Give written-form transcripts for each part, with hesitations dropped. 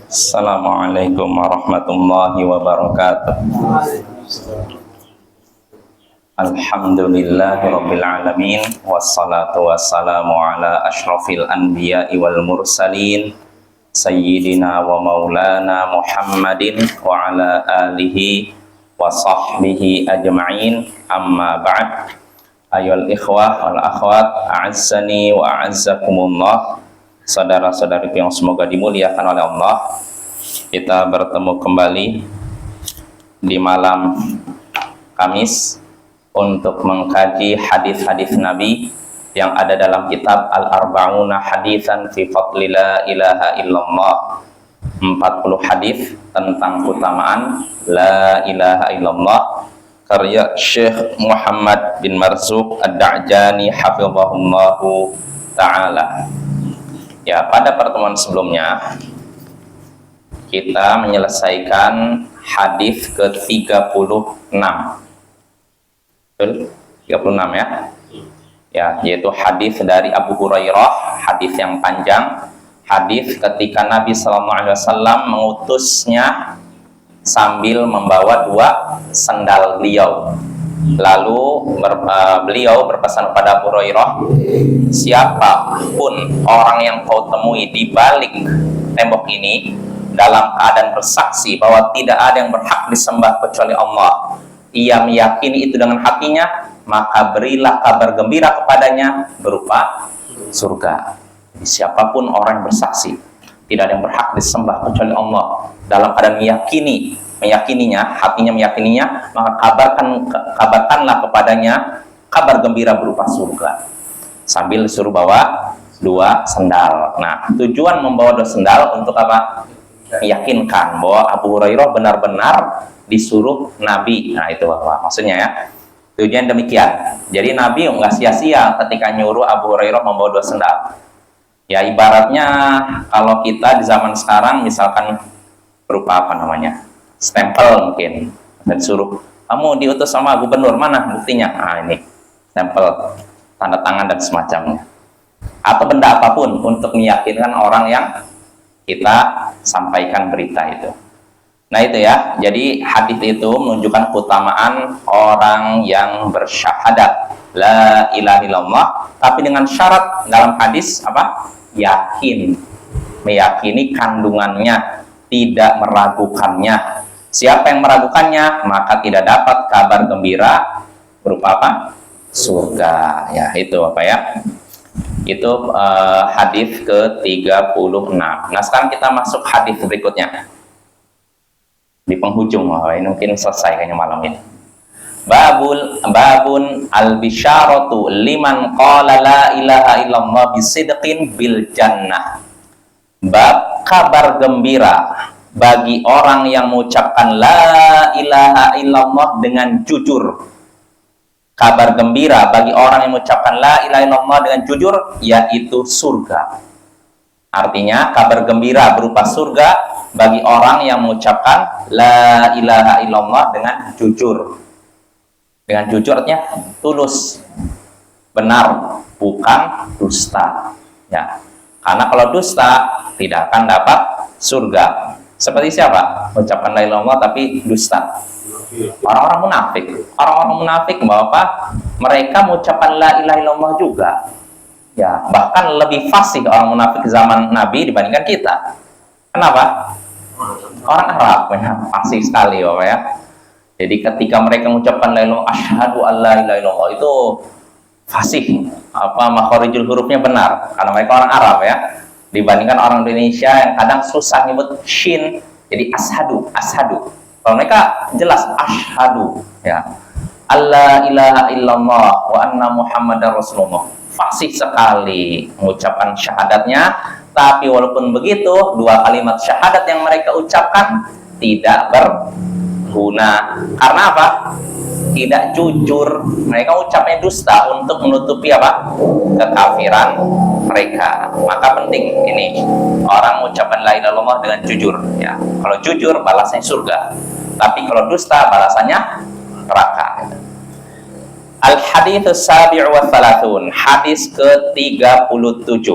Assalamualaikum warahmatullahi wabarakatuh. Alhamdulillahirabbil alamin wassalatu wassalamu ala asyrafil anbiya'i wal mursalin sayyidina wa maulana Muhammadin wa ala alihi wa sahbihi ajma'in, amma ba'd. Ayyuhal ikhwah wal akhwat, a'azzani wa a'azzakumullah. Saudara-saudariku yang semoga dimuliakan oleh Allah, kita bertemu kembali di malam Kamis untuk mengkaji hadis-hadis Nabi yang ada dalam kitab Al-Arba'una Haditsan fi Fadli La Ilaha Illallah. 40 hadis tentang keutamaan La Ilaha Illallah, karya Syekh Muhammad bin Marzuq Ad-Da'jani hafizahullahu ta'ala. Ya, pada pertemuan sebelumnya kita menyelesaikan hadis ke-36. Betul? 36 ya? Ya, yaitu hadis dari Abu Hurairah, hadis yang panjang, hadis ketika Nabi SAW mengutusnya sambil membawa 2 sendal beliau. Lalu beliau berpesan kepada Abu Hurairah, siapapun orang yang kau temui di balik tembok ini dalam keadaan bersaksi bahwa tidak ada yang berhak disembah kecuali Allah, ia meyakini itu dengan hatinya, maka berilah kabar gembira kepadanya berupa surga. Jadi, siapapun orang yang bersaksi tidak ada yang berhak disembah kecuali Allah dalam keadaan meyakininya, hatinya meyakininya, maka kabarkanlah kepadanya kabar gembira berupa surga. Sambil disuruh bawa 2 sendal. Nah, tujuan membawa 2 sendal untuk apa? Meyakinkan bahwa Abu Hurairah benar-benar disuruh Nabi. Nah, itu apa maksudnya ya? Tujuan demikian. Jadi Nabi nggak sia-sia ketika nyuruh Abu Hurairah membawa 2 sendal. Ya, ibaratnya kalau kita di zaman sekarang misalkan berupa apa namanya? Stempel mungkin, dan suruh kamu diutus sama gubernur, mana buktinya? Nah, ini stempel, tanda tangan dan semacamnya, atau benda apapun untuk meyakinkan orang yang kita sampaikan berita itu. Nah, itu ya, jadi hadis itu menunjukkan keutamaan orang yang bersyahadat la ilaha illallah, tapi dengan syarat dalam hadis apa? Yakin, meyakini kandungannya, tidak meragukannya. Siapa yang meragukannya, maka tidak dapat kabar gembira berupa apa? Surga. Ya, itu apa ya? Itu hadis ke-36. Nah, sekarang kita masuk hadis berikutnya. Di penghujung, ini mungkin selesai kayaknya malam ini. Babun al-bisyaratu liman qala la ilaha illallah bisidqin bil jannah. Bab kabar gembira bagi orang yang mengucapkan la ilaha illallah dengan jujur. Kabar gembira bagi orang yang mengucapkan la ilaha illallah dengan jujur, yaitu surga. Artinya kabar gembira berupa surga bagi orang yang mengucapkan la ilaha illallah dengan jujur. Dengan jujur artinya tulus, benar, bukan dusta. Ya. Karena kalau dusta tidak akan dapat surga. Seperti siapa? Mengucapkan la ilaha illallah tapi dusta. Orang-orang munafik. Orang-orang munafik bahwa mereka mengucapkan la ilaha illallah juga. Ya, bahkan lebih fasih orang munafik zaman Nabi dibandingkan kita. Kenapa? Orang Arab ya, fasih sekali Bapak ya. Jadi ketika mereka mengucapkan la ilaha illallah, asyhadu alla ilaha illallah, itu fasih. Makhorijul hurufnya benar karena mereka orang Arab ya. Dibandingkan orang Indonesia yang kadang susah nyebut shin, jadi ashadu. Kalau mereka jelas asyhadu ya. Alla ilaha illallah wa anna muhammadar rasulullah. Fasih sekali mengucapkan syahadatnya, tapi walaupun begitu 2 kalimat syahadat yang mereka ucapkan tidak berguna. Karena apa? Tidak jujur. Mereka ucapnya dusta untuk menutupi apa? Kekafiran mereka. Maka penting ini orang mengucapkan la ilaha illallah dengan jujur ya. Kalau jujur balasannya surga, tapi kalau dusta balasannya neraka. Al-hadits sabi'u wa thalathun, hadis ke-37.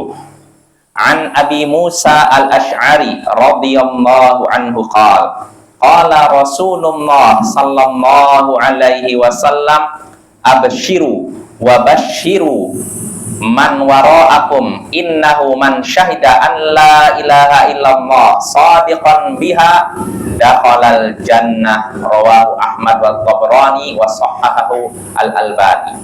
An Abi Musa al-Ash'ari radhiyallahu anhu qala Rasulullah sallallahu alaihi wasallam abshiru wa bashiru man wara'akum innahu man syahida an la ilaha illallah sadiqan biha dakhalal jannah. Rawahu Ahmad wa Tabrani wa sahahahu al-Albani.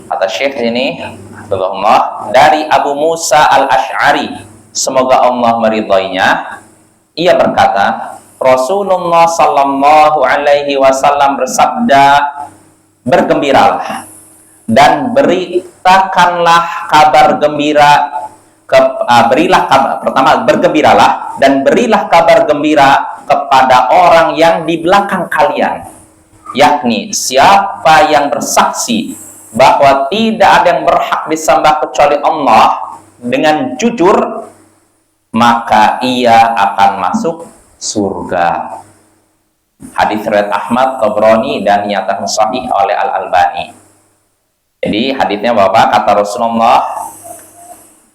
Kata Syekh ini Abdullah dari Abu Musa al-Ash'ari, semoga Allah meridhoinya, ia berkata, Rasulullah sallallahu alaihi wasallam bersabda, bergembiralah dan beritakanlah kabar gembira bergembiralah dan berilah kabar gembira kepada orang yang di belakang kalian, yakni siapa yang bersaksi bahwa tidak ada yang berhak disembah kecuali Allah dengan jujur, maka ia akan masuk surga. Hadis riwayat Ahmad, Tabrani dan nyatakan sahih oleh Al-Albani. Jadi hadisnya Bapak, kata Rasulullah,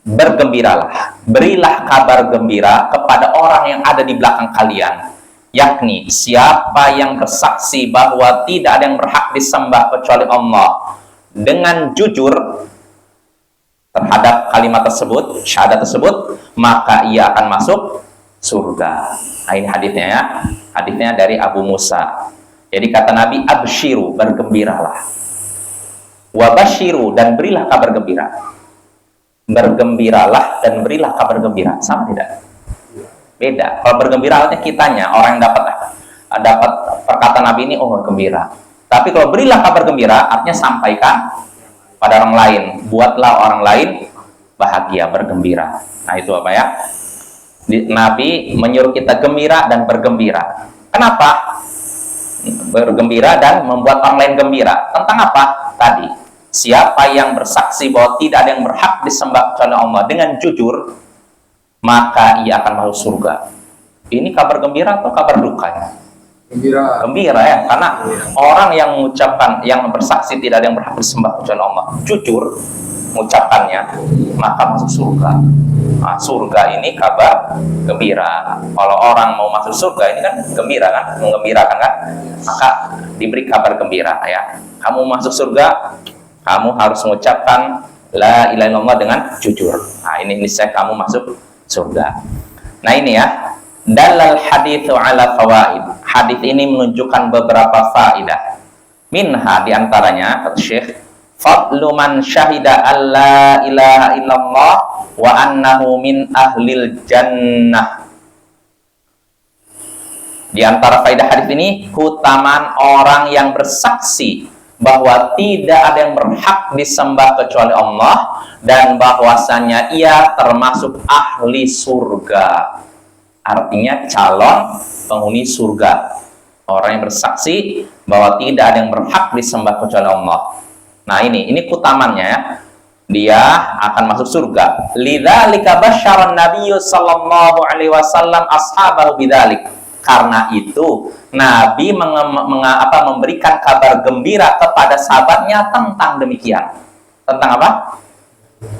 bergembiralah, berilah kabar gembira kepada orang yang ada di belakang kalian, yakni siapa yang bersaksi bahwa tidak ada yang berhak disembah kecuali Allah dengan jujur terhadap kalimat tersebut, syahadat tersebut, maka ia akan masuk surga. Nah, ini hadisnya ya. Hadisnya dari Abu Musa. Jadi kata Nabi, abshiru, bergembiralah. Wabashiru, dan berilah kabar gembira. Bergembiralah dan berilah kabar gembira. Sama tidak? Beda. Kalau bergembira artinya kitanya, orang yang dapat perkataan Nabi ini, oh gembira. Tapi kalau berilah kabar gembira, artinya sampaikan pada orang lain. Buatlah orang lain bahagia, bergembira. Nah itu apa ya? Nabi menyuruh kita gembira dan bergembira. Kenapa? Bergembira dan membuat orang lain gembira. Tentang apa? Tadi, siapa yang bersaksi bahwa tidak ada yang berhak disembah kecuali Allah dengan jujur, maka ia akan masuk surga. Ini kabar gembira atau kabar duka ya? Gembira. Gembira ya, karena orang yang mengucapkan, yang bersaksi tidak ada yang berhak disembah kecuali Allah, jujur mengucapkannya, maka masuk surga. Nah, surga ini kabar gembira. Kalau orang mau masuk surga ini kan gembira kan, menggembirakan kan, maka diberi kabar gembira ya. Kamu masuk surga, kamu harus mengucapkan la ilaha illallah dengan jujur. Nah, ini niscaya kamu masuk surga. Nah, ini ya, dalal haditsu ala fawaid. Hadis ini menunjukkan beberapa faidah. Minha, diantaranya kata Syekh, fadlu man syahida alla ilaha illallah wa annahu min ahlil jannah. Di antara faidah hadis ini, keutamaan orang yang bersaksi bahwa tidak ada yang berhak disembah kecuali Allah dan bahwasanya ia termasuk ahli surga. Artinya calon penghuni surga. Orang yang bersaksi bahwa tidak ada yang berhak disembah kecuali Allah. Nah ini keutamannya ya. Dia akan masuk surga. Lidzalika basyara Nabi sallallahu alaihi wasallam ashabahu bidzalik. Karena itu Nabi memberikan kabar gembira kepada sahabatnya tentang demikian. Tentang apa?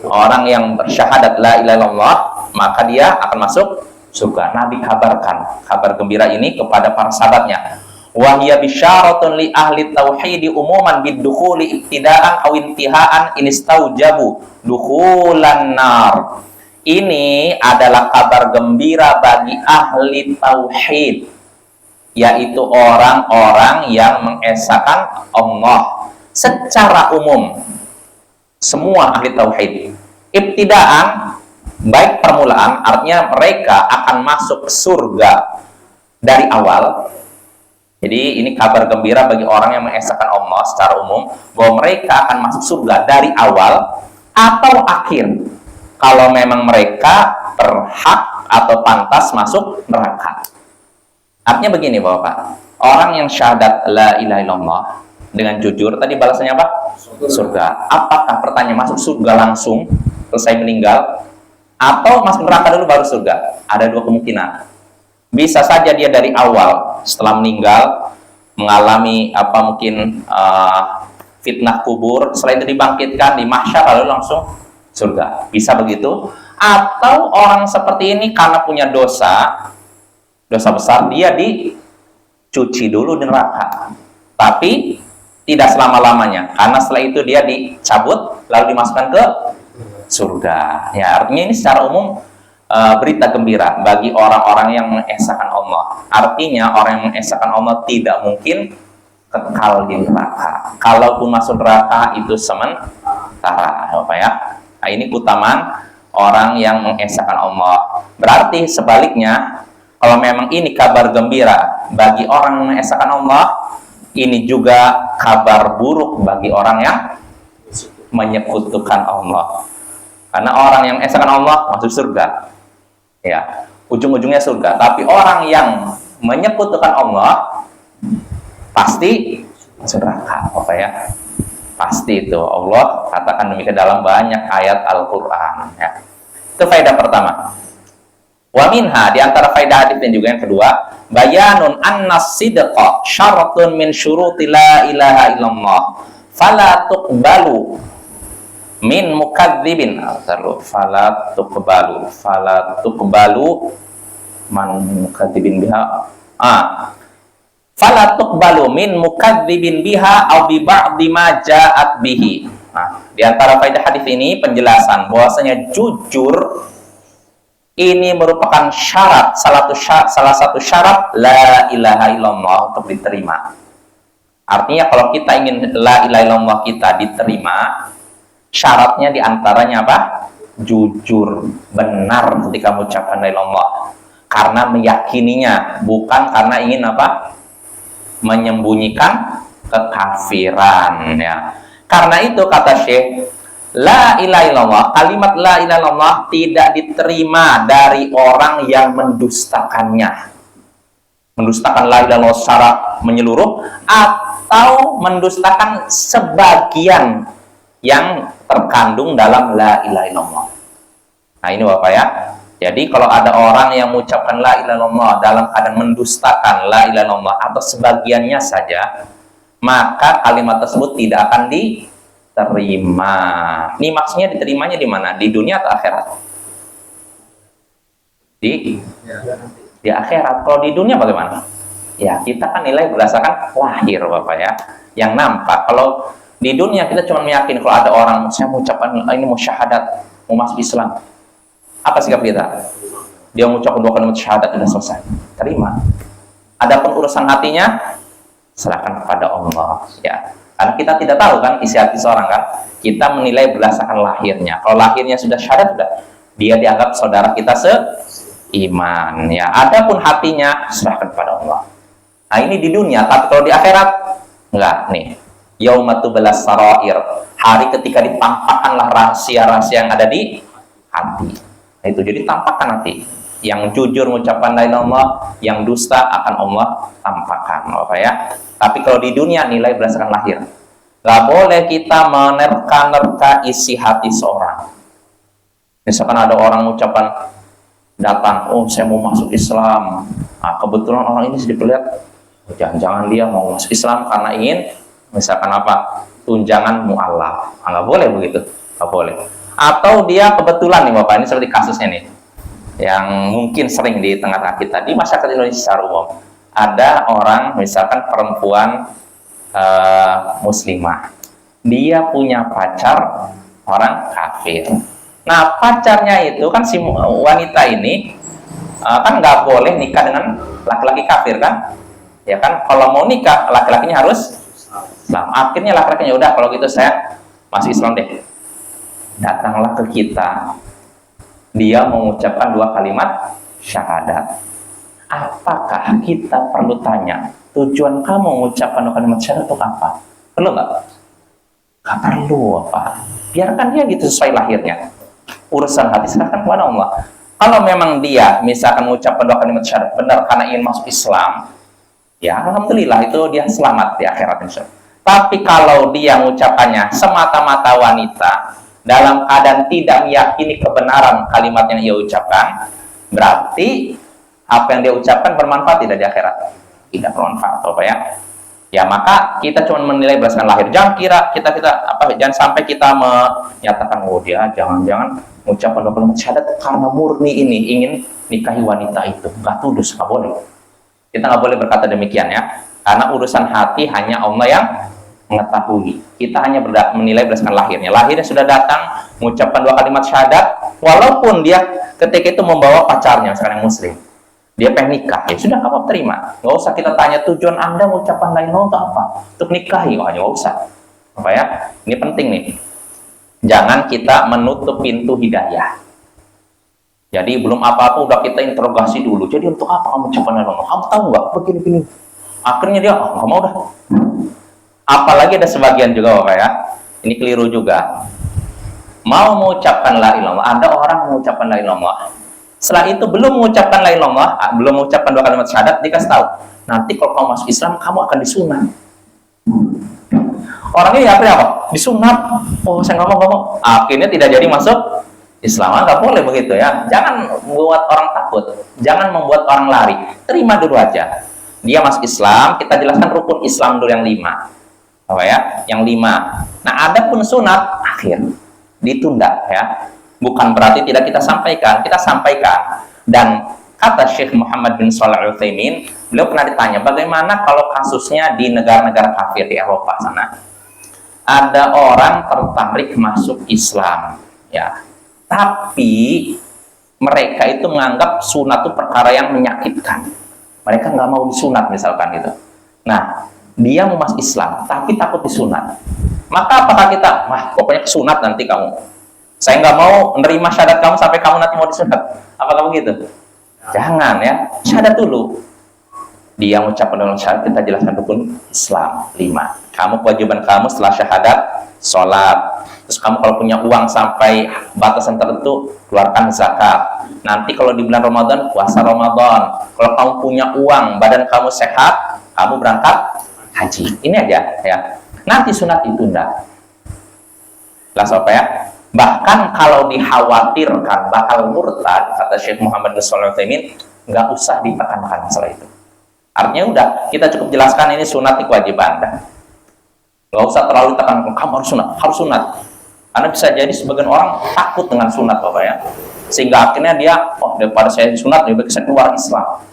Orang yang bersyahadat la ilaha illallah, maka dia akan masuk surga. Nabi kabarkan kabar gembira ini kepada para sahabatnya. Wa hiya bisyaratun li ahli tauhid umuman bidukhuli ibtidaan aw intihaan in istaujabu dukhulan nar. Ini adalah kabar gembira bagi ahli tauhid, yaitu orang-orang yang mengesahkan Allah secara umum. Semua ahli tauhid. Ibtidaan, baik permulaan, artinya mereka akan masuk surga dari awal. Jadi ini kabar gembira bagi orang yang mengesahkan Allah secara umum, bahwa mereka akan masuk surga dari awal atau akhir, kalau memang mereka berhak atau pantas masuk neraka. Artinya begini Bapak, orang yang syahadat la ilaha illallah dengan jujur, tadi balasannya apa? Surga. Apakah pertanyaan masuk surga langsung selesai meninggal, atau masuk neraka dulu baru surga? Ada dua kemungkinan. Bisa saja dia dari awal setelah meninggal mengalami mungkin fitnah kubur, setelah itu dibangkitkan di mahsyar lalu langsung surga. Bisa begitu? Atau orang seperti ini karena punya dosa besar, dia dicuci dulu di neraka. Tapi tidak selama-lamanya, karena setelah itu dia dicabut lalu dimasukkan ke surga. Ya, artinya ini secara umum berita gembira bagi orang-orang yang mengesahkan Allah. Artinya orang yang mengesahkan Allah tidak mungkin kekal di neraka. Kalaupun masuk neraka itu sementara, apa ya? Nah, ini keutamaan orang yang mengesahkan Allah. Berarti sebaliknya, kalau memang ini kabar gembira bagi orang yang mengesahkan Allah, ini juga kabar buruk bagi orang yang menyekutukan Allah. Karena orang yang mengesahkan Allah masuk surga, ya, ujung-ujungnya surga. Tapi orang yang menyekutukan Allah pasti masuk neraka, apa ya? Pasti itu. Allah katakan demikian dalam banyak ayat Al-Qur'an, ya. Itu faedah pertama. Wa minha, di antara faedah hadis dan juga yang kedua, bayanun anna sidqa syaratun min syuruti la ilaha illallah fala tuqbalu min mukadzibin. Fala tuqbalu man mukadzibin biha. Fala tuqbalu min mukadzibin biha aw bi ba'di ma ja'at bihi. Nah, di antara faedah hadis ini penjelasan bahwasanya jujur ini merupakan syarat, salah satu syarat la ilaha illallah untuk diterima. Artinya kalau kita ingin la ilaha illallah kita diterima, syaratnya diantaranya apa? Jujur, benar ketika mengucapkan la ilaha illallah. Karena meyakininya, bukan karena ingin apa? Menyembunyikan kekafiran, ya. Karena itu kata Syekh, la ilaha illallah, kalimat la ilaha illallah tidak diterima dari orang yang mendustakannya. Mendustakan la ilaha illallah secara menyeluruh atau mendustakan sebagian yang terkandung dalam la ilaha illallah. Nah, ini Bapak ya. Jadi kalau ada orang yang mengucapkan la ilaha illallah dalam keadaan mendustakan la ilaha illallah atau sebagiannya saja, maka kalimat tersebut tidak akan diterima. Ini maksudnya diterimanya di mana? Di dunia atau akhirat? Di akhirat. Kalau di dunia bagaimana? Ya, kita kan nilai berdasarkan lahir Bapak ya, yang nampak. Kalau di dunia kita cuma meyakini kalau ada orang saya mengucapkan ini mau syahadat, mau masuk Islam. Apa sikap kita? Dia mengucapkan 2 kalimat syahadat sudah selesai. Terima. Adapun urusan hatinya serahkan kepada Allah, ya. Karena kita tidak tahu kan isi hati seorang kan. Kita menilai berdasarkan lahirnya. Kalau lahirnya sudah syahadat, sudah dia dianggap saudara kita seiman, ya. Adapun hatinya serahkan kepada Allah. Nah, ini di dunia, tapi kalau di akhirat enggak nih. Yaumatu balas sarair, hari ketika ditampakkanlah rahasia-rahasia yang ada di hati. Nah, itu jadi tampakkan hati. Yang jujur mengucapkan la ilaha illallah, yang dusta akan Allah tampakkan, apa ya. Tapi kalau di dunia nilai berdasarkan lahir. Gak boleh kita menerka-nerka isi hati seorang. Misalkan ada orang mengucapkan datang, oh saya mau masuk Islam. Nah, kebetulan orang ini sedikit lihat, jangan-jangan dia mau masuk Islam karena ingin misalkan apa? Tunjangan mu'alaf. Nah, nggak boleh begitu. Nggak boleh. Atau dia kebetulan nih Bapak, ini seperti kasusnya nih, yang mungkin sering di tengah-tengah kita, di masyarakat Indonesia secara umum. Ada orang, misalkan perempuan muslimah, dia punya pacar orang kafir. Nah, pacarnya itu kan si wanita ini kan nggak boleh nikah dengan laki-laki kafir kan? Ya kan, kalau mau nikah laki-lakinya harus Islam. Akhirnya laki-lakinya udah kalau gitu saya masuk Islam deh. Datanglah ke kita, dia mengucapkan 2 kalimat syahadat. Apakah kita perlu tanya tujuan kamu mengucapkan 2 kalimat syahadat untuk apa? Perlu nggak? Nggak perlu apa? Biarkan dia gitu sesuai lahirnya. Urusan hati serahkan kepada Allah. Kalau memang dia misalkan mengucapkan 2 kalimat syahadat benar karena ingin masuk Islam, ya alhamdulillah itu dia selamat di akhirat insyaallah. Tapi kalau dia mengucapkannya semata-mata wanita dalam keadaan tidak meyakini kebenaran kalimat yang ia ucapkan, berarti apa yang dia ucapkan bermanfaat tidak di akhirat? Tidak bermanfaat, apa ya? Ya, maka kita cuma menilai berdasarkan lahir. Jangan sampai kita menyatakan, oh dia jangan-jangan mengucapkan dua kalimat syahadat karena murni ini ingin nikahi wanita itu. Nggak tudus, nggak boleh. Kita nggak boleh berkata demikian ya. Karena urusan hati hanya Allah yang mengetahui. Kita hanya menilai berdasarkan lahirnya. Lahirnya sudah datang, mengucapkan dua kalimat syahadat, walaupun dia ketika itu membawa pacarnya, misalkan yang muslim. Dia pengen nikah, ya sudah, kamu terima. Nggak usah kita tanya tujuan Anda mengucapkan la ilaha illallah untuk apa? Untuk nikahi, nggak usah. Apa ya? Ini penting nih. Jangan kita menutup pintu hidayah. Jadi belum apa-apa udah kita interogasi dulu. Jadi untuk apa kamu ucapkan la ilaha illallah? Kamu tahu nggak? Begini-begini. Akhirnya dia, nggak mau dah. Apalagi ada sebagian juga, Bapak ya. Ini keliru juga. Mau mengucapkan la ilaha illallah, ada orang mengucapkan la ilaha illallah. Setelah itu belum mengucapkan la ilaha illallah, belum mengucapkan dua kalimat syahadat, dikasih tahu, nanti kalau kamu masuk Islam, kamu akan disunat. Orangnya ya apa? Disunat. Oh, saya nggak mau. Akhirnya tidak jadi masuk Islam. Nggak boleh begitu ya. Jangan membuat orang takut. Jangan membuat orang lari. Terima dulu aja. Dia masuk Islam, kita jelaskan rukun Islam dulu yang 5. Apa ya? Yang 5. Nah, ada pun sunat akhir ditunda ya. Bukan berarti tidak kita sampaikan dan kata Syekh Muhammad bin Shalih Al-Utsaimin, beliau pernah ditanya bagaimana kalau kasusnya di negara-negara kafir di Eropa sana, ada orang tertarik masuk Islam ya, tapi mereka itu menganggap sunat itu perkara yang menyakitkan, mereka nggak mau disunat misalkan gitu. Nah, dia mau masuk Islam tapi takut disunat, maka apakah kita, pokoknya sunat nanti kamu, saya nggak mau menerima syahadat kamu sampai kamu nanti mau disunat. Apakah begitu? Jangan ya. Syahadat dulu. Dia mengucapkan dalam syahadat, kita jelaskan rukun Islam 5. Kamu kewajiban kamu setelah syahadat, sholat. Terus kamu kalau punya uang sampai batasan tertentu, keluarkan zakat. Nanti kalau di bulan Ramadan, puasa Ramadan. Kalau kamu punya uang, badan kamu sehat, kamu berangkat haji. Ini aja ya. Nanti sunat ditunda. Jelas apa ya? Bahkan kalau dikhawatirkan bakal murtad, kata Syekh Muhammad bin Shalih Al-Utsaimin, nggak usah ditekankan masalah itu. Artinya udah, kita cukup jelaskan ini sunat di kewajiban. Nggak usah terlalu ditekankan, kamu harus sunat. Karena bisa jadi sebagian orang takut dengan sunat, Bapak ya. Sehingga akhirnya dia, daripada saya sunat, lebih baik saya keluar Islam.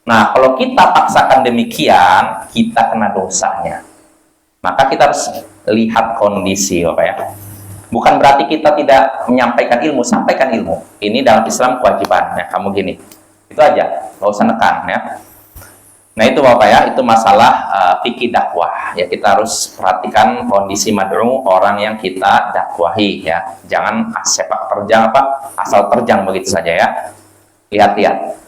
Nah, kalau kita paksakan demikian, kita kena dosanya. Maka kita harus lihat kondisi, Bapak ya. Bukan berarti kita tidak menyampaikan ilmu, sampaikan ilmu. Ini dalam Islam kewajiban. Ya, kamu gini. Itu aja, nggak usah nekan ya. Nah, itu Bapak ya, itu masalah fikih dakwah. Ya, kita harus perhatikan kondisi mad'u orang yang kita dakwahi ya. Jangan sepak terjang asal terjang begitu saja ya. Lihat-lihat.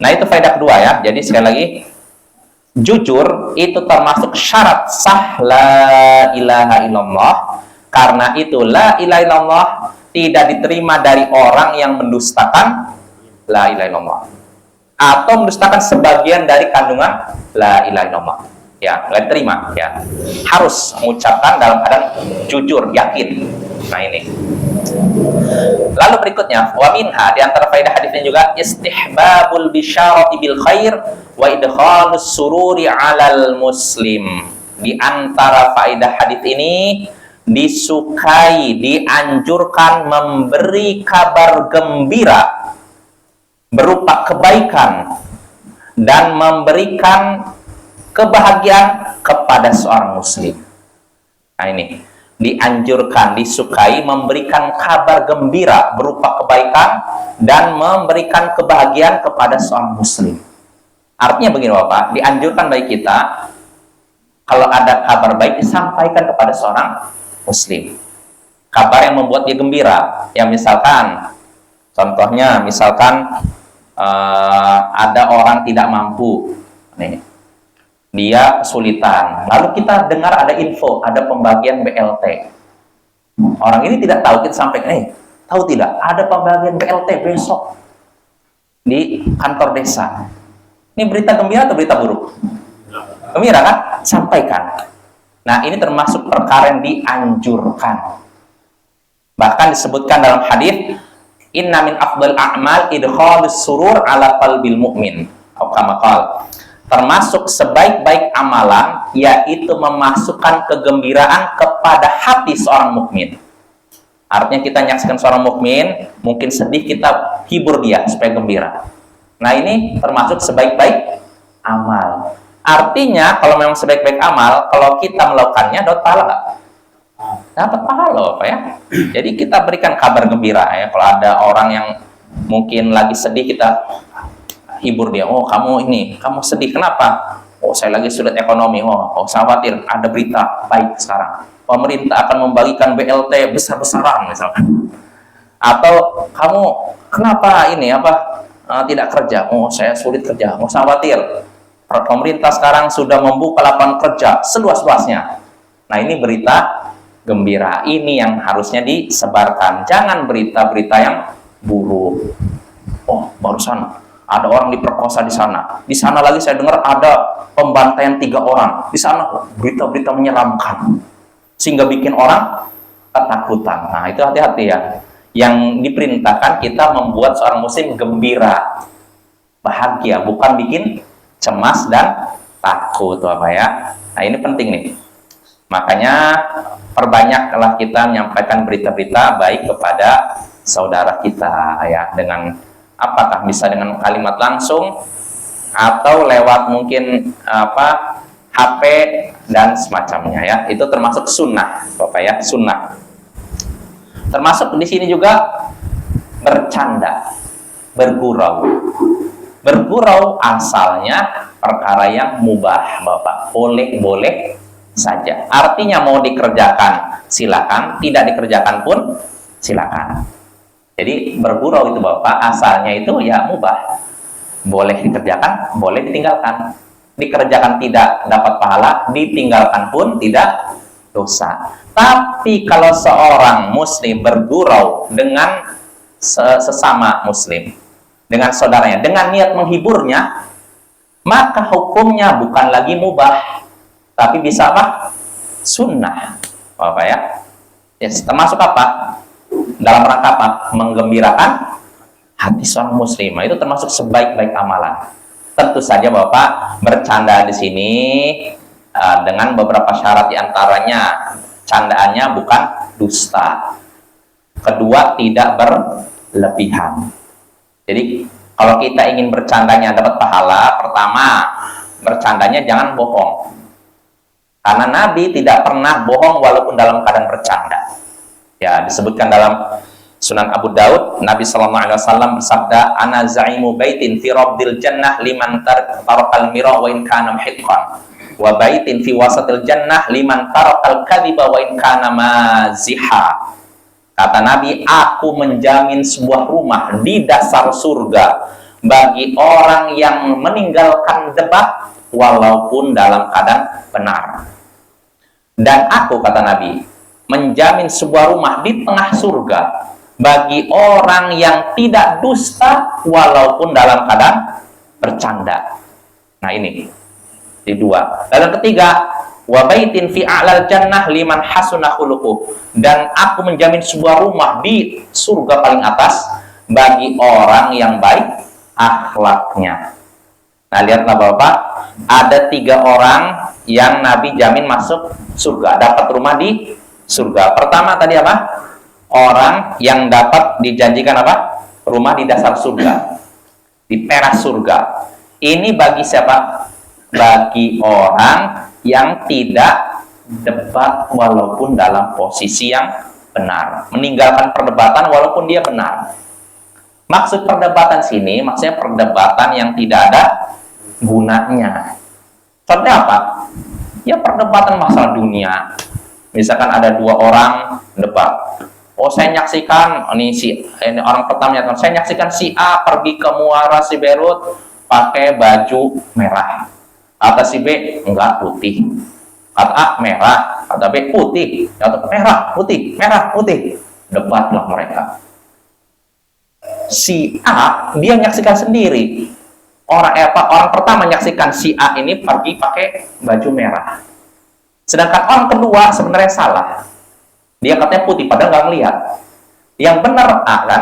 Nah, itu faedah kedua ya. Jadi sekali lagi, jujur itu termasuk syarat sah la ilaha illallah. Karena itu la ilaha illallah tidak diterima dari orang yang mendustakan la ilaha illallah atau mendustakan sebagian dari kandungan la ilaha illallah. Ya, nggak diterima ya. Harus mengucapkan dalam keadaan jujur, yakin. Nah, ini. Lalu berikutnya, wa minha, di antara faedah hadisnya juga istihbabul bisyarati bil khair wa idkhalus sururi 'alal muslim. Di antara faedah hadis ini disukai, dianjurkan memberi kabar gembira berupa kebaikan dan memberikan kebahagiaan kepada seorang muslim. Nah, ini dianjurkan, disukai memberikan kabar gembira berupa kebaikan dan memberikan kebahagiaan kepada seorang muslim. Artinya begini Bapak, dianjurkan bagi kita kalau ada kabar baik disampaikan kepada seorang muslim, kabar yang membuat dia gembira. Ya, misalkan contohnya ada orang tidak mampu nih, dia kesulitan, lalu kita dengar ada info, ada pembagian BLT. Orang ini tidak tahu, kita sampaikan, tahu tidak ada pembagian BLT besok di kantor desa. Ini berita gembira atau berita buruk? Gembira kan? Sampaikan. Nah, ini termasuk perkara yang dianjurkan. Bahkan disebutkan dalam hadis, inna min afdal a'mal idkhalus surur ala qalbil mu'min. Atau kama qala, termasuk sebaik-baik amalan yaitu memasukkan kegembiraan kepada hati seorang mukmin. Artinya kita menyaksikan seorang mukmin mungkin sedih, kita hibur dia supaya gembira. Nah, ini termasuk sebaik-baik amal. Artinya kalau memang sebaik-baik amal, kalau kita melakukannya dapat pahala nggak? Dapat pahala, Pak ya. Jadi kita berikan kabar gembira ya. Kalau ada orang yang mungkin lagi sedih, kita hibur dia. Oh, kamu sedih kenapa? Oh, saya lagi sulit ekonomi. Oh, saya khawatir, ada berita baik sekarang. Pemerintah akan membagikan BLT besar-besaran misalkan. Atau kamu kenapa tidak kerja? Oh, saya sulit kerja. Oh, saya khawatir. Pemerintah sekarang sudah membuka lapangan kerja seluas-luasnya. Nah, ini berita gembira. Ini yang harusnya disebarkan. Jangan berita-berita yang buruk. Oh, barusan ada orang diperkosa di sana. Di sana lagi saya dengar ada pembantaian 3 orang. Di sana berita-berita menyeramkan. Sehingga bikin orang ketakutan. Nah, itu hati-hati ya. Yang diperintahkan kita membuat seorang muslim gembira, bahagia, bukan bikin cemas dan takut, Bapak ya. Nah, ini penting nih. Makanya perbanyaklah kita menyampaikan berita-berita baik kepada saudara kita ya, dengan apakah bisa dengan kalimat langsung atau lewat mungkin HP dan semacamnya ya. Itu termasuk sunnah, Bapak ya, sunnah. Termasuk di sini juga bercanda, bergurau. Bergurau asalnya perkara yang mubah, Bapak. Boleh-boleh saja. Artinya mau dikerjakan silakan, tidak dikerjakan pun silakan. Jadi bergurau itu, Bapak, asalnya itu ya mubah. Boleh dikerjakan, boleh ditinggalkan. Dikerjakan tidak dapat pahala, ditinggalkan pun tidak dosa. Tapi kalau seorang muslim bergurau dengan sesama muslim, dengan saudaranya, dengan niat menghiburnya, maka hukumnya bukan lagi mubah, tapi bisa apa? Sunnah, Bapak ya. Yes, termasuk apa? Dalam rangka apa? Menggembirakan hati seorang muslim. Itu termasuk sebaik-baik amalan. Tentu saja Bapak bercanda di sini dengan beberapa syarat, diantaranya candaannya bukan dusta. Kedua, tidak berlebihan. Jadi kalau kita ingin bercandanya dapat pahala, pertama, bercandanya jangan bohong. Karena Nabi tidak pernah bohong walaupun dalam keadaan bercanda. Ya, disebutkan dalam Sunan Abu Daud, Nabi SAW bersabda, "Ana za'imu baitin fi rabdil jannah liman tarakal mira wa in kana muhiqqan, wa baitin fi wasatil jannah liman tarakal kadhiba wa in kana maziha." Kata Nabi, aku menjamin sebuah rumah di dasar surga bagi orang yang meninggalkan debat walaupun dalam keadaan benar. Dan aku, kata Nabi, menjamin sebuah rumah di tengah surga bagi orang yang tidak dusta walaupun dalam keadaan bercanda. Nah, ini di dua. Lalu ketiga, wa baitin fi a'lal jannah liman hasuna khuluquh, dan aku menjamin sebuah rumah di surga paling atas bagi orang yang baik akhlaknya. Nah, lihatlah Bapak, ada 3 orang yang Nabi jamin masuk surga, dapat rumah di surga. Pertama tadi apa? Orang yang dapat dijanjikan apa? Rumah di dasar surga, di teras surga. Ini bagi siapa? Bagi orang yang tidak debat walaupun dalam posisi yang benar, meninggalkan perdebatan walaupun dia benar. Maksud perdebatan sini, maksudnya perdebatan yang tidak ada gunanya. Contohnya apa? Ya perdebatan masalah dunia. Misalkan ada 2 orang debat. Oh, saya nyaksikan ini orang pertama, saya nyaksikan si A pergi ke Muara si Beirut pakai baju merah. Kata si B, enggak, putih. Kata A, merah. Kata B, putih. Kata merah, putih, merah, putih. Debatlah mereka. Si A, dia menyaksikan sendiri. Orang pertama menyaksikan si A ini pergi pakai baju merah. Sedangkan orang kedua sebenarnya salah. Dia katanya putih, padahal nggak ngelihat. Yang benar A kan?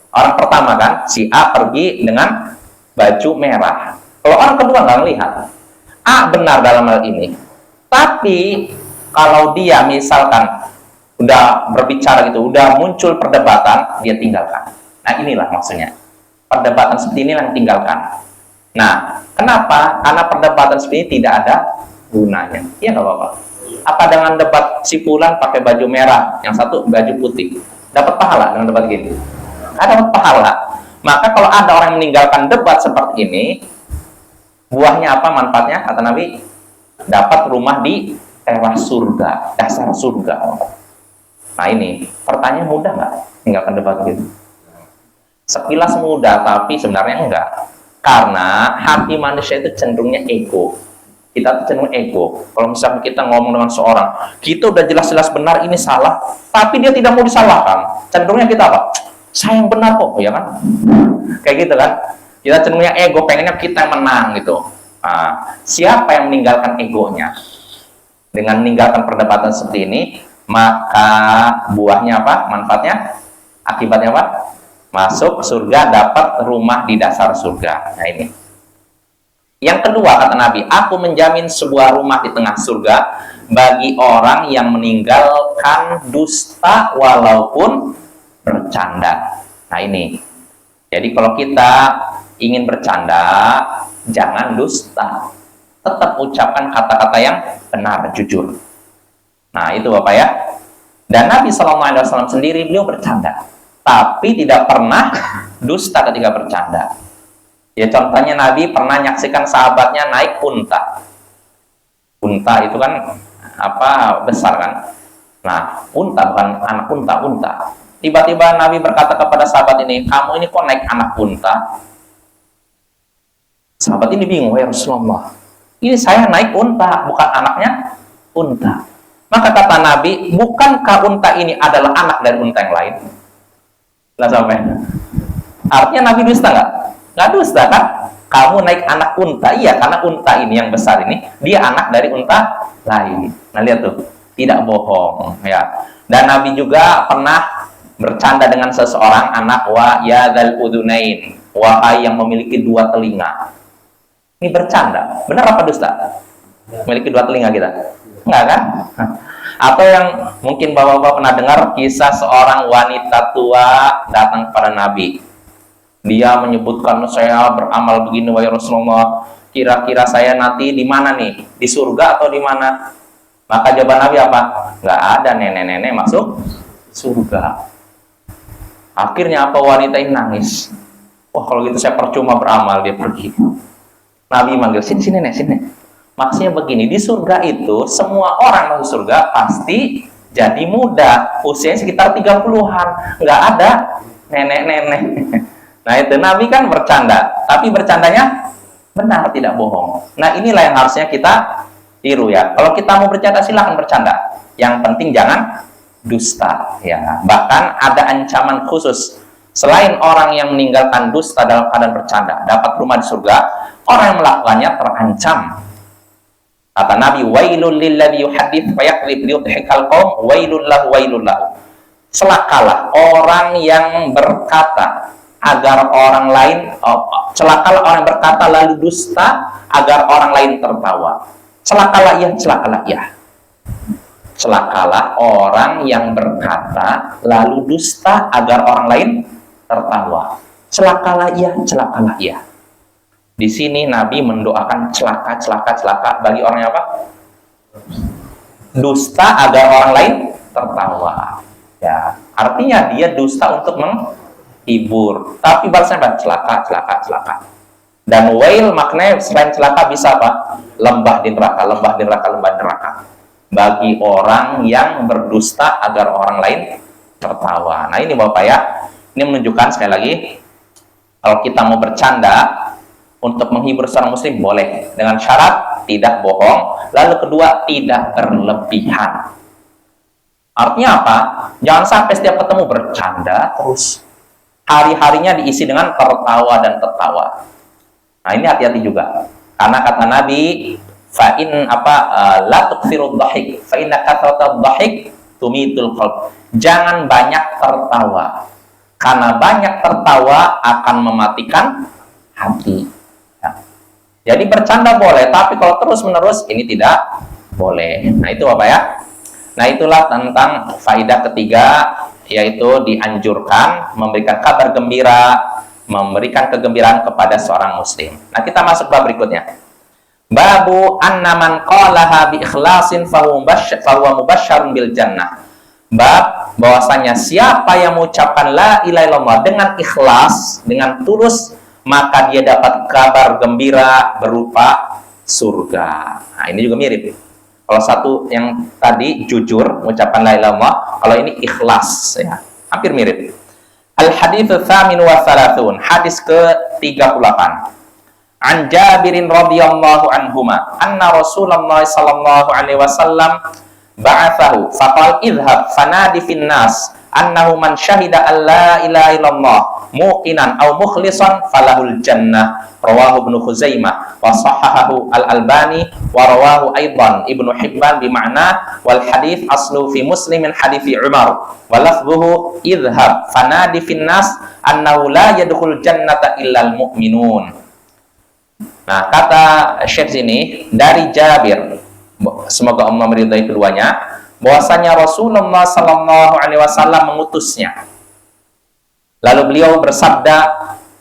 Orang pertama kan, si A pergi dengan baju merah. Kalau orang kedua nggak melihat, A benar dalam hal ini. Tapi kalau dia misalkan udah berbicara gitu, udah muncul perdebatan, dia tinggalkan. Nah inilah maksudnya. Perdebatan seperti ini yang tinggalkan. Nah, kenapa? Karena perdebatan seperti ini tidak ada gunanya. Iya nggak apa-apa. Apa dengan debat si fulan pakai baju merah, yang satu baju putih, dapat pahala dengan debat gini? Nggak dapat pahala. Maka kalau ada orang yang meninggalkan debat seperti ini, buahnya apa manfaatnya? Kata Nabi, dapat rumah di teras surga, dasar surga. Nah ini, pertanyaan mudah nggak meninggalkan debat gitu? Sekilas mudah, tapi sebenarnya enggak. Karena hati manusia itu cenderungnya ego. Kita tuh cenderung ego. Kalau misalnya kita ngomong dengan seorang, kita udah jelas-jelas benar, ini salah, tapi dia tidak mau disalahkan. Cenderungnya kita apa? Saya yang benar kok, ya kan? Kayak gitu kan? Kita cenderungnya ego, pengennya kita yang menang gitu. Nah, siapa yang meninggalkan egonya? Dengan meninggalkan perdebatan seperti ini, maka buahnya apa? Manfaatnya? Akibatnya apa? Masuk surga, dapat rumah di dasar surga. Nah ini. Yang kedua kata Nabi, aku menjamin sebuah rumah di tengah surga bagi orang yang meninggalkan dusta walaupun bercanda. Nah ini. Jadi kalau kita ingin bercanda, jangan dusta. Tetap ucapkan kata-kata yang benar, jujur. Nah itu Bapak ya. Dan Nabi SAW sendiri beliau bercanda, tapi tidak pernah dusta ketika bercanda. Ya contohnya Nabi pernah menyaksikan sahabatnya naik unta. Unta itu kan apa, besar kan? Nah, unta bukan anak unta, unta. Tiba-tiba Nabi berkata kepada sahabat ini, kamu ini kok naik anak unta? Sahabat ini bingung, ya Rasulullah, ini saya naik unta, bukan anaknya unta. Maka kata Nabi, bukankah unta ini adalah anak dari unta yang lain? Lah sampai. Artinya Nabi dusta nggak? Nggak dusta kan? Kamu naik anak unta, iya karena unta ini yang besar ini dia anak dari unta lain. Nah lihat tuh, tidak bohong ya. Dan Nabi juga pernah bercanda dengan seseorang, anak wa ya dzal udhunain, wahai yang memiliki dua telinga. Ini bercanda, benar apa dusta? Memiliki dua telinga kita? Enggak kan? Atau yang mungkin bapak-bapak pernah dengar kisah seorang wanita tua datang kepada Nabi. Dia menyebutkan, saya beramal begini wahai Rasulullah, kira-kira saya nanti di mana nih? Di surga atau di mana? Maka jawaban Nabi apa? Nggak ada nenek-nenek masuk surga. Akhirnya apa, wanita ini nangis. Wah kalau gitu saya percuma beramal, dia pergi. Nabi manggil, sini nek, sini. Maksudnya begini, di surga itu semua orang masuk surga pasti jadi muda, usianya sekitar 30-an, nggak ada nenek-nenek. Nah itu Nabi kan bercanda, tapi bercandanya benar, tidak bohong. Nah inilah yang harusnya kita tiru ya. Kalau kita mau bercanda silahkan bercanda, yang penting jangan dusta ya. Bahkan ada ancaman khusus, selain orang yang meninggalkan dusta dalam keadaan bercanda dapat rumah di surga, orang yang melakukannya terancam. Kata Nabi, wailul lilladzi yuhaddits fa yakdzib liyudhikal qaum, wailul lahu wailul lahu. Celakalah orang yang berkata agar orang lain, celakalah orang yang berkata lalu dusta agar orang lain tertawa. Celakalah ya, celakalah ya. Celakalah orang yang berkata lalu dusta agar orang lain tertawa. Celakalah ya, celakalah ya. Di sini Nabi mendoakan celaka, celaka, celaka bagi orang yang apa? Dusta agar orang lain tertawa. Ya, artinya dia dusta untuk menghibur, tapi balasnya apa? Celaka, celaka, celaka. Dan wail maknanya selain celaka bisa apa? Lembah di neraka, lembah di neraka, lembah di neraka. Bagi orang yang berdusta agar orang lain tertawa. Nah ini Bapak ya, ini menunjukkan sekali lagi, kalau kita mau bercanda untuk menghibur seorang muslim boleh, dengan syarat tidak bohong, lalu kedua tidak berlebihan. Artinya apa? Jangan sampai setiap ketemu bercanda terus, hari-harinya diisi dengan tertawa dan tertawa. Nah ini hati-hati juga, karena kata Nabi, fa'in apa la tukthirud dhahik fa inna kathratadd dhahik tumitul qalb. Jangan banyak tertawa, karena banyak tertawa akan mematikan hati. Jadi bercanda boleh, tapi kalau terus-menerus ini tidak boleh. Nah, itu Bapak ya. Nah, itulah tentang faidah ketiga, yaitu dianjurkan memberikan kabar gembira, memberikan kegembiraan kepada seorang muslim. Nah, kita masuk bab berikutnya. Babu annaman qalaha bi ikhlasin fahuwa mubasysyarun bil jannah. Bab bahwasanya siapa yang mengucapkan la ilaha illallah dengan ikhlas, dengan tulus, maka dia dapat kabar gembira berupa surga. Nah, ini juga mirip. Kalau satu yang tadi jujur mengucapkan la ilaha illallah, kalau ini ikhlas ya. Hampir mirip. Al hadits tsamin wa tsalatsun, hadis ke-38. An Jabirin radhiyallahu anhuma anna Rasulullah sallallahu alaihi wasallam ba'athahu faqala idhhab fanadi fin nas annahu man syahida an la ilaha illallah muqinan aw mukhlishan falahul jannah. Rawahu Ibnu Khuzaimah wa sahahahu Al-Albani wa rawahu aidan Ibnu Hibban bima'na wal hadits aslu fi Muslim min hadithi Umar wa lafdhuhu idhhab fanadi fin nas annahu la yadkhul jannata illal mu'minun. Nah, kata Syekh sini dari Jabir, semoga Allah meridai keduanya, bahwasanya Rasulullah sallallahu alaihi wasallam mengutusnya. Lalu beliau bersabda,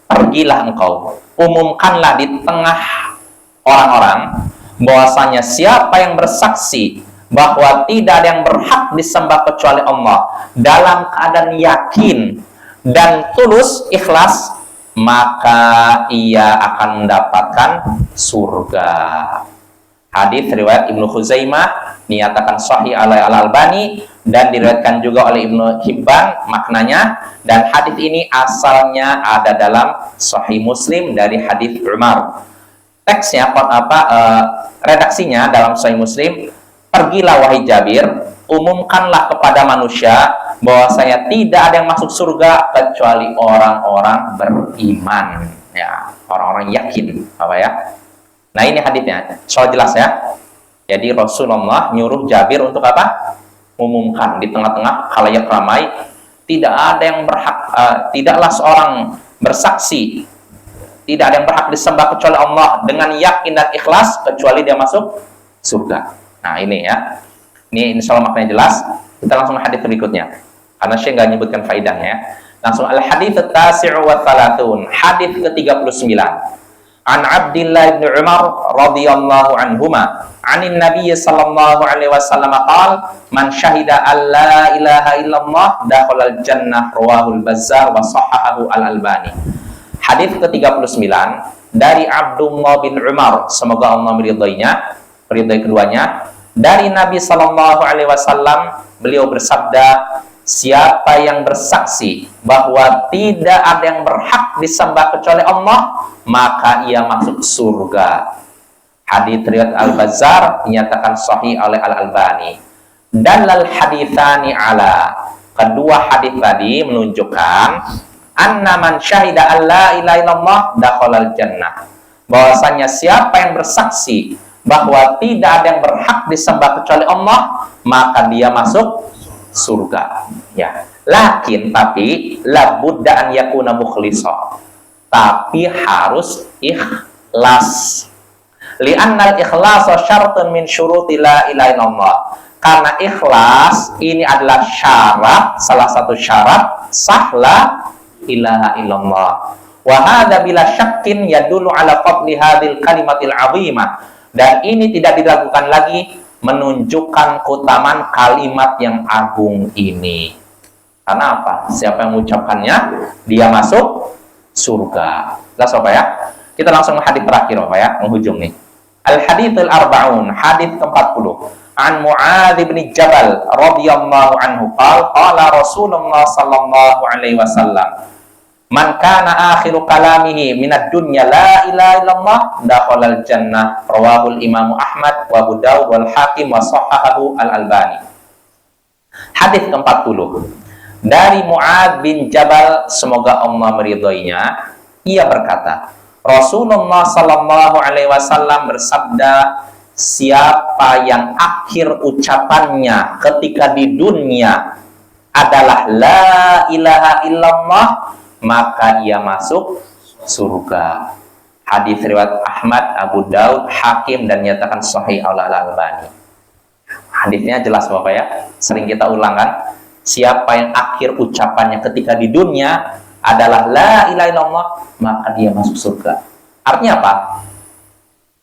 "Pergilah engkau, umumkanlah di tengah orang-orang bahwasanya siapa yang bersaksi bahwa tidak ada yang berhak disembah kecuali Allah dalam keadaan yakin dan tulus ikhlas, maka ia akan mendapatkan surga." Hadis riwayat Ibnu Khuzaimah, dinyatakan sahih oleh Al-Albani dan diriwayatkan juga oleh Ibnu Hibban maknanya, dan hadis ini asalnya ada dalam Sahih Muslim dari hadis Umar. Teksnya redaksinya dalam Sahih Muslim, "Pergilah wahai Jabir, umumkanlah kepada manusia bahwasanya tidak ada yang masuk surga kecuali orang-orang beriman." Ya, orang-orang yakin, apa ya? Nah, ini hadisnya, soal jelas ya. Jadi Rasulullah nyuruh Jabir untuk apa? Umumkan di tengah-tengah khalayak ramai, tidak ada yang berhak, tidaklah seorang bersaksi, tidak ada yang berhak disembah kecuali Allah dengan yakin dan ikhlas kecuali dia masuk surga. Nah, ini ya. Ini insya Allah maknanya jelas. Kita langsung hadis berikutnya. Karena saya nggak nyebutkan faidahnya ya. Langsung al-hadits at-tasi'u wa thalathun. Hadis ke-39. An Abdillah bin Umar radhiyallahu anhuma, 'anin Nabiy sallallahu alaihi wasallam qala, "Man syahida an la ilaha illallah dakhalal jannah." Rawahul Bazzar wa sahahahu Al-Albani. Hadis ke-39 dari Abdullah bin Umar, semoga Allah meridainya, meridai keduanya, dari Nabi sallallahu alaihi wasallam, beliau bersabda, "Siapa yang bersaksi bahwa tidak ada yang berhak disembah kecuali Allah, maka ia masuk surga." Hadits riwayat Al-Bazzar dinyatakan sahih oleh Al-Albani. Dalal haditsani ala, kedua hadits tadi menunjukkan anna man syahida alla ilaha illallah dakhalal jannah, bahwasanya siapa yang bersaksi bahwa tidak ada yang berhak disembah kecuali Allah, maka dia masuk surga. Ya, lakin tapi la budda an yakuna mukhlisa, tapi harus ikhlas. Li'annal ikhlasa syartun min syuruti la ilaha illallah, karena ikhlas ini adalah syarat, salah satu syarat sah la ilaha illallah. Wa hadza bila syakkin yadullu ala fadli hadhil kalimatil azimah, dan ini tidak diragukan lagi menunjukkan keutamaan kalimat yang agung ini. Karena apa? Siapa yang mengucapkannya, dia masuk surga. Jelas Bapak ya? Kita langsung hadis terakhir Bapak ya, menghujung nih. Al-hadits al-arba'un, hadis ke-40. An Mu'adz bin Jabal radhiyallahu anhu qala Rasulullah sallallahu alaihi wasallam, "Man kana akhiru kalamihi minad dunya la ilaha illallah dakhalal jannah." Rawahul Imam Ahmad wa Abu Dawud wal Hakim wa sahahahu Al-Albani. Hadis ke-40 dari Mu'adz bin Jabal, semoga Allah meridhoinya, ia berkata, Rasulullah sallallahu alaihi wasallam bersabda, "Siapa yang akhir ucapannya ketika di dunia adalah la ilaha illallah, maka ia masuk surga." Hadis riwayat Ahmad, Abu Daud, Hakim, dan nyatakan Sahih Al-Albani. Hadisnya jelas Bapak ya, sering kita ulang kan. Siapa yang akhir ucapannya ketika di dunia adalah la ilaha illallah, maka dia masuk surga. Artinya apa?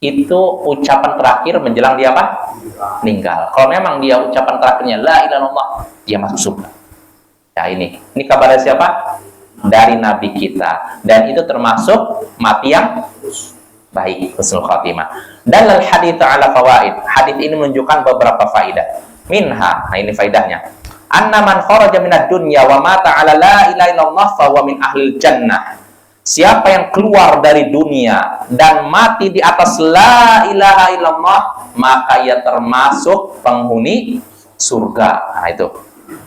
Itu ucapan terakhir menjelang dia apa? Meninggal. Kalau memang dia ucapan terakhirnya la ilaha illallah, dia masuk surga. Nah ini kabarnya siapa? Dari Nabi kita. Dan itu termasuk mati yang baik, husnul khatimah. Dan al-hadits ala fawaid. Hadis ini menunjukkan beberapa faidah. Minha, nah ini faidahnya. Anna man kharaja minad dunya wa mata ala la ilaha illallah fa huwa min ahlil jannah. Siapa yang keluar dari dunia dan mati di atas la ilaha illallah, maka ia termasuk penghuni surga. Nah itu.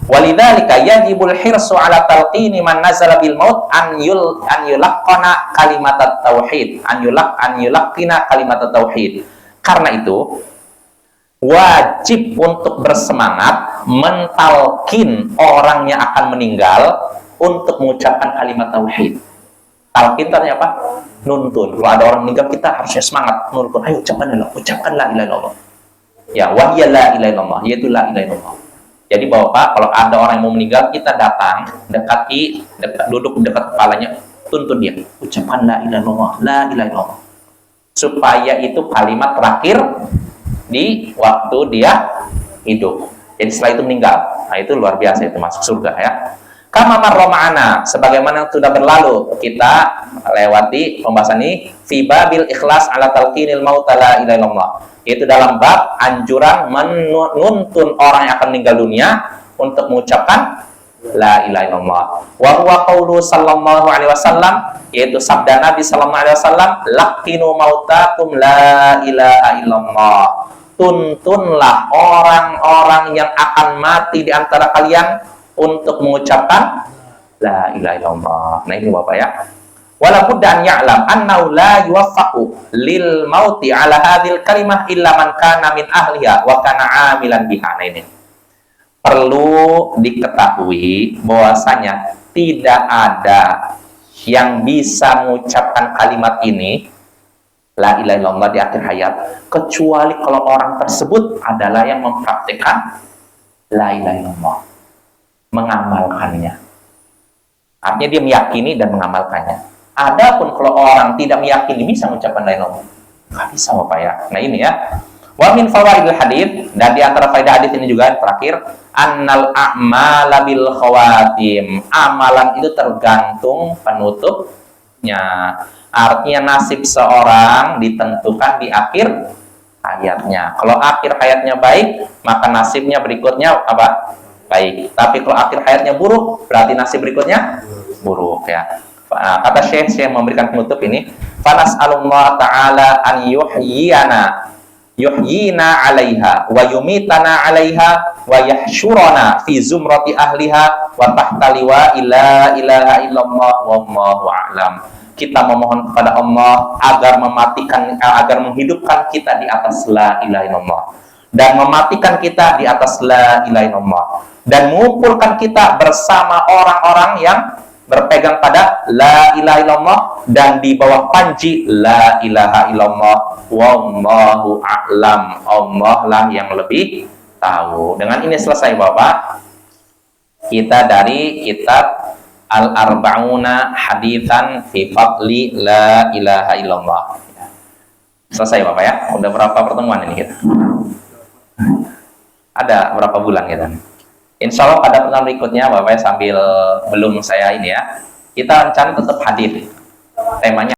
Walidzalika yajibul hirsu ala talqini man nazala bil maut an yulaqqana kalimat tauhid, an yulaqqina kalimat tauhid. Karena itu wajib untuk bersemangat mentalkin orang yang akan meninggal untuk mengucapkan kalimat tauhid. Talqin artinya apa? Nuntun. Kalau ada orang meninggal, kita harusnya semangat nuntun. Ayo ucapkan la ilaha illallah. Ya, wahya la ilaha illallah, yaitu la ilaha illallah. Jadi Bapak, kalau ada orang yang mau meninggal, kita datang, duduk dekat kepalanya, tuntun dia, ucapkan la ilaha illallah, la ilaha illallah. Supaya itu kalimat terakhir di waktu dia hidup. Jadi setelah itu meninggal. Nah, itu luar biasa, itu masuk surga ya. Kama marra ma'ana, sebagaimana sudah berlalu kita lewati pembahasan ini, fi babil ikhlas ala talqinil maut la ilaha illallah. Yaitu dalam bab anjuran menuntun orang yang akan meninggal dunia untuk mengucapkan la ilaha illallah. Wa huwa qaulu sallallahu alaihi wasallam, yaitu sabda Nabi sallallahu alaihi wasallam, laqinu mautakum la ilaha illallah. Tuntunlah orang-orang yang akan mati di antara kalian untuk mengucapkan la ilaha illallah. Nah ini Bapak ya. Wala budda an ya'lam annahu la yuwaffaqu lil mauti ala hadhil kalimah illa man kana min ahliha wa kana 'amilan biha. Nah ini perlu diketahui bahwasanya tidak ada yang bisa mengucapkan kalimat ini la ilaha illallah di akhir hayat kecuali kalau orang tersebut adalah yang mempraktikkan la ilaha illallah, mengamalkannya. Artinya dia meyakini dan mengamalkannya. Adapun kalau orang tidak meyakini bisa mengucapkan la ilaha illallah, nggak bisa Bapak ya. Nah ini ya. Wa min fawaidil hadits, dan di antara faedah hadits ini juga yang terakhir, annal a'mala bil khawatim. Amalan itu tergantung penutupnya. Artinya nasib seorang ditentukan di akhir hayatnya. Kalau akhir hayatnya baik, maka nasibnya berikutnya apa? Baik. Tapi kalau akhir hayatnya buruk, berarti nasib berikutnya buruk ya. Kata Syekh memberikan penutup ini, fanas'alullah ta'ala an yuhyina 'alaiha wa yumitana 'alaiha wa yahsyurana fi zumrati ahliha wa tahta liwa'i la ilaha illallah wallahu a'lam. Kita memohon kepada Allah agar menghidupkan kita di atas la ilaha illallah dan mematikan kita di atas la ilaha illallah dan mengumpulkan kita bersama orang-orang yang berpegang pada la ilaha illallah dan di bawah panji la ilaha illallah wallahu a'lam. Allah lah yang lebih tahu. Dengan ini selesai Bapak kita dari kitab Al-Arba'una Haditsan fi Fadli La Ilaha Illallah. Selesai Bapak ya. Udah berapa pertemuan ini kita? Ada berapa bulan kita? Insya Allah pada pertemuan berikutnya Bapak ya, sambil belum saya ini ya, kita rencana tetap hadir. Temanya